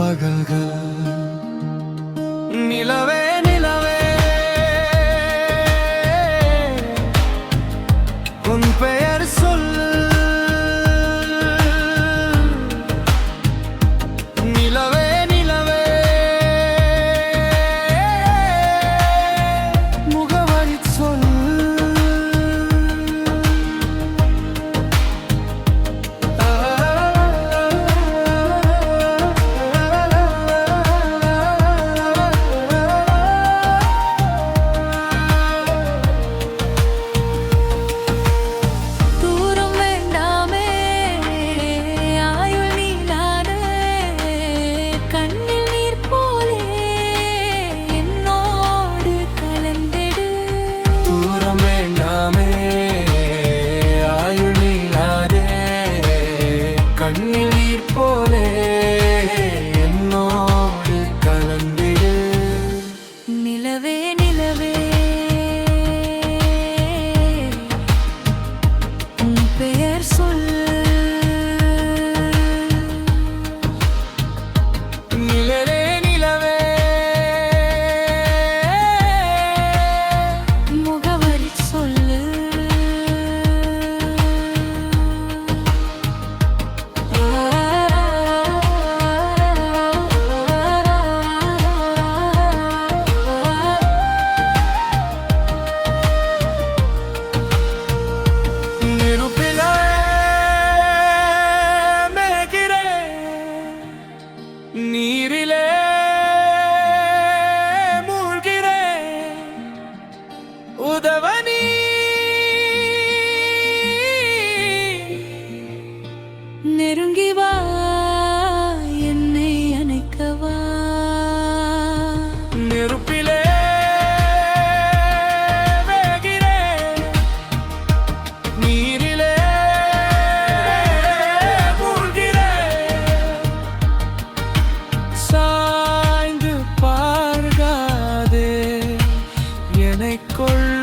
பகல்கள். நிலவே நிலவே உன் பெயர் சொல். நிலவே நிலவே முகவரி சொல். கண்ணில் நீர் போலே என்னோடு கலந்திடு. நிலவே நிலவே உன் பெயர் சொல். நிலவே நிலவே முகவரி சொல்லு. நீரிலே மூழ்கிறே உதவனி. நெருங்கி வா என்னை அணைக்கவா. நெருப்பிலே வேகிறே நீரிலே மூழ்கிறே. சாய்ந்து பார்க்காதே என்னைக் கொள்.